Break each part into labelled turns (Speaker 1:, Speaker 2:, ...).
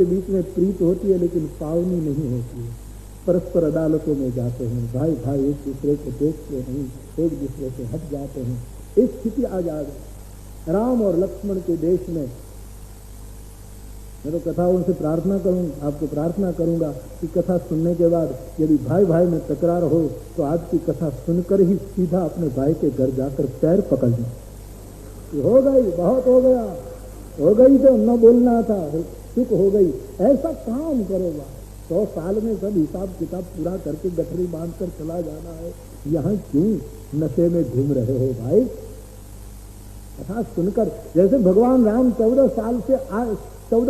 Speaker 1: के बीच में प्रीत होती है लेकिन पावनी नहीं होती है। परस्पर अदालतों में जाते हैं, भाई भाई एक दूसरे को देखते नहीं, एक दूसरे से हट जाते हैं। एक स्थिति आ जाए राम और लक्ष्मण के देश में। मैं तो कथाओं से प्रार्थना करूंगा, आपको प्रार्थना करूंगा कि कथा सुनने के बाद यदि भाई भाई में तकरार हो तो आज की कथा सुनकर ही सीधा अपने भाई के घर जाकर पैर पकड़ लें। हो गई, बहुत हो गया, हो गई तो न बोलना था, चुप हो गई, ऐसा काम करोगा 100 साल में सब हिसाब किताब पूरा करके गठरी बांध कर चला जाना है। यहाँ क्यों नशे में घूम रहे हो भाई? कथा सुनकर जैसे भगवान राम 14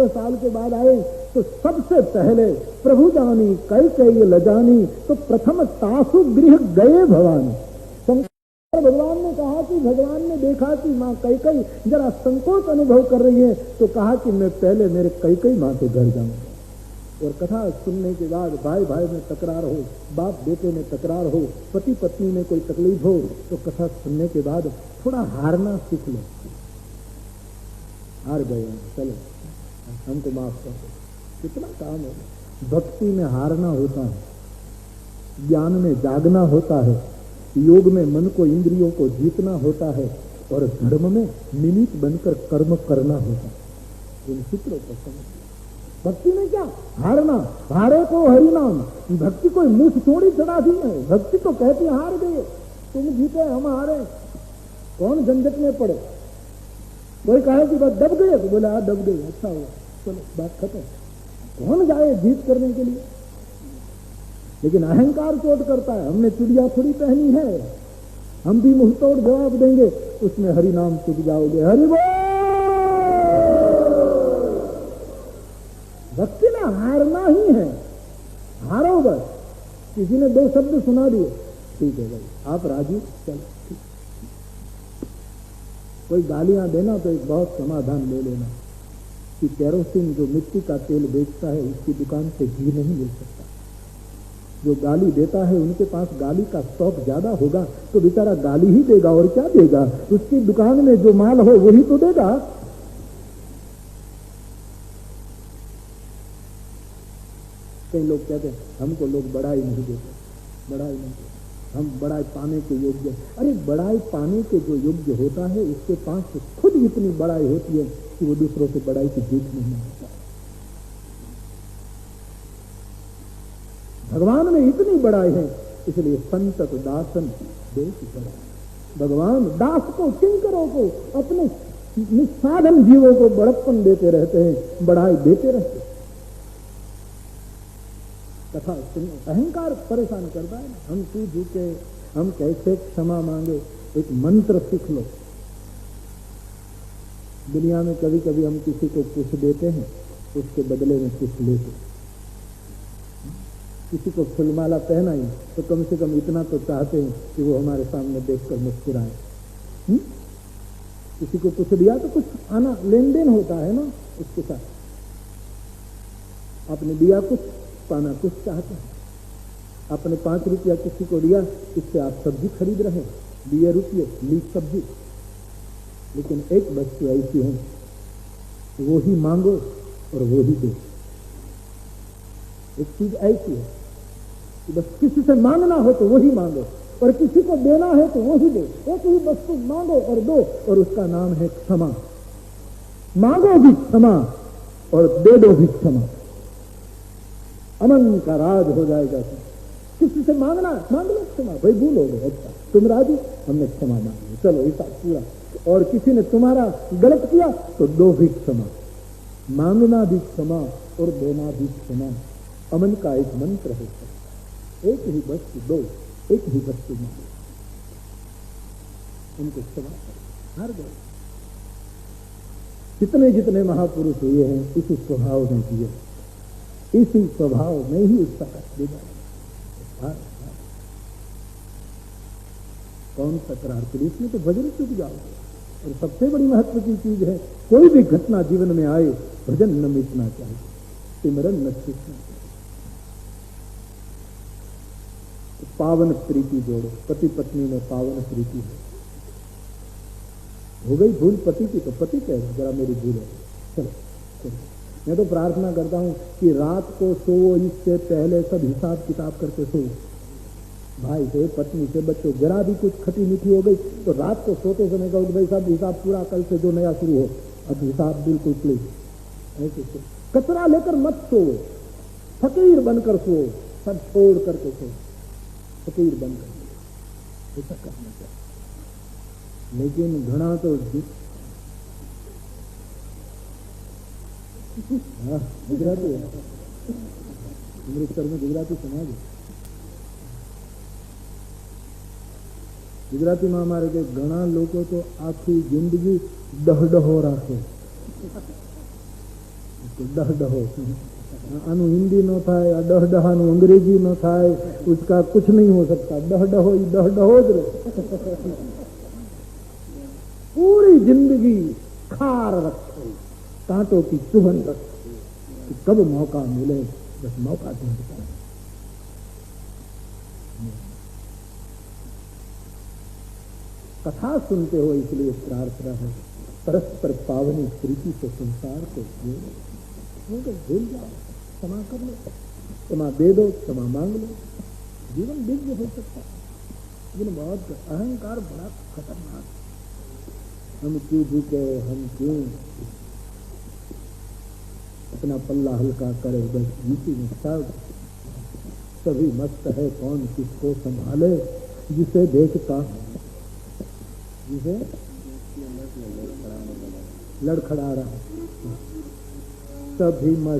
Speaker 1: साल के बाद आए तो सबसे पहले प्रभु जानी कैकेयी लजानी तो प्रथम तासु गृह गए भवानी। भगवान ने कहा कि भगवान ने देखा कि माँ कैकेयी जरा संकोच अनुभव कर रही है तो कहा कि मैं पहले मेरे कैकेयी माँ के घर जाऊंगा। और कथा सुनने के बाद भाई भाई में तकरार हो, बाप बेटे में तकरार हो, पति पत्नी में कोई तकलीफ हो तो कथा सुनने के बाद थोड़ा हारना सीख लो। हार गए, चलो हमको माफ कर दो, कितना काम है। भक्ति में हारना होता है, ज्ञान में जागना होता है, योग में मन को इंद्रियों को जीतना होता है और धर्म में निमित्त बनकर कर्म करना होता है। इन सूत्रों को समझ। भक्ति में क्या हारना, हारे को हरिनाम। भक्ति कोई मुंह थोड़ी चढ़ाती है, भक्ति तो कहती हार गए, तुम जीते हम हारे, कौन झंझट में पड़े। कोई कहे कि बस दब गए तो बोले हाँ दब गए, अच्छा हुआ, चलो बात खत्म। कौन जाए जीत करने के लिए? लेकिन अहंकार चोट करता है, हमने चिड़िया थोड़ी पहनी है, हम भी मुंह तोड़ जवाब देंगे, उसमें हरि नाम चुप जाओगे, हरि बोल। भक्ति में हारना ही है, हारो बस। किसी ने 2 शब्द सुना दिए, ठीक है भाई आप राजी, चलो ठीक। कोई गालियां देना तो एक बहुत समाधान ले लेना कि केरोसिन जो मिट्टी का तेल बेचता है उसकी दुकान से घी नहीं मिल सकता। जो गाली देता है उनके पास गाली का स्टॉक ज्यादा होगा तो बेचारा गाली ही देगा और क्या देगा, उसकी दुकान में जो माल हो वही तो देगा। कई लोग कहते हैं हमको लोग बड़ाई नहीं देते, बड़ाई नहीं देते, हम बड़ाई पाने के योग्य। अरे बड़ाई पाने के जो योग्य होता है उसके पास खुद इतनी बड़ाई होती है कि वो दूसरों से बड़ाई की जीत नहीं होता। भगवान में इतनी बड़ाई है, इसलिए संतत दासन देश बड़ा। भगवान दास को, किंकरों को, अपने निस्साधन जीवों को बड़प्पन देते रहते हैं, बड़ाई देते रहते हैं। कथा अहंकार परेशान करता है। हम क्यों झुके, हम कैसे क्षमा मांगे। एक मंत्र सीख लो। दुनिया में कभी कभी हम किसी को कुछ देते हैं, उसके बदले में कुछ लेते। किसी को फुलमाला पहनाई तो कम से कम इतना तो चाहते हैं कि वो हमारे सामने देखकर मुस्कुराए। किसी को कुछ दिया तो कुछ आना लेन देन होता है ना उसके साथ। आपने दिया कुछ, पाना कुछ चाहते हैं। आपने 5 रुपया किसी को दिया, इससे आप सब्जी खरीद रहे, दिए रुपये ली सब्जी। लेकिन एक वस्तु ऐसी है, वो ही मांगो और वो ही दो। एक चीज ऐसी है कि बस किसी से मांगना हो तो वही मांगो और किसी को देना है तो वही दो। एक ही वस्तु मांगो और दो, और उसका नाम है क्षमा। मांगो भी क्षमा और दे दो भी क्षमा। अमन का राज हो जाएगा। किसी से मांगना, मांग लो क्षमा, भाई भूल हो गए, अच्छा तुम राजी, हमने क्षमा मांग ली, चलो हिसाब पूरा। और किसी ने तुम्हारा गलत किया तो दो भी क्षमा। मांगना भी क्षमा और देना भी क्षमा। अमन का एक मंत्र है। एक ही वस्तु दो, एक ही वस्तु मांगो, उनको क्षमा करो, हार गए। जितने जितने महापुरुष हुए हैं इसी स्वभाव में जिए, इसी स्वभाव में ही उसका कष्ट देगा। कौन तकरार करी, इसमें तो भजन चुक जाओगे। और सबसे बड़ी महत्व की चीज है, कोई भी घटना जीवन में आए भजन न मिटना चाहिए, सिमरन न छूटना चाहिए। तो पावन प्रीति जोड़ो, पति पत्नी में पावन प्रीति है। हो गई भूल पति की तो पति कहे जरा मेरी भूल है, चलो मैं तो प्रार्थना करता हूँ कि रात को सो इससे पहले सब हिसाब किताब करके सो। भाई से, पत्नी से, बच्चों, जरा भी कुछ खटी मीठी हो गई तो रात को सोते समय कहो कि भाई साहब हिसाब पूरा, कल से जो नया शुरू हो, अब हिसाब बिल्कुल क्लियर। ऐसे सो, कचरा लेकर मत सो, फकीर बनकर सो, सब छोड़ करके सो, फकीर बनकर, ऐसा करना चाहिए। लेकिन घना तो गुजराती है, अमृतसर में गुजराती समाज है। गुजराती में हमारे के घना लोगों तो आखी जिंदगी डहडहो राखे, डहडहो आनु हिंदी न थाय, डहडहानु अंग्रेजी न थाय, उसका कुछ नहीं हो सकता, डहडहो ही डहडहो ज रहे। पूरी जिंदगी खार रखे, कांटों की चुभन रखे कि कब मौका मिले, बस मौका ढूंढता है। कथा सुनते हो इसलिए प्रार्थना है, परस्पर पावनी प्रीति से संसार को भूल जाओ, क्षमा कर लो, क्षमा दे दो, क्षमा मांग लो, जीवन दिव्य हो सकता है। लेकिन बहुत अहंकार बड़ा खतरनाक, हम क्यों झुके, हम क्यों अपना पल्ला हल्का करे, बस जीती में सब सभी मस्त है, कौन किसको संभाले, जिसे देखता, जिसे लड़खड़ा रहा, सभी मस्त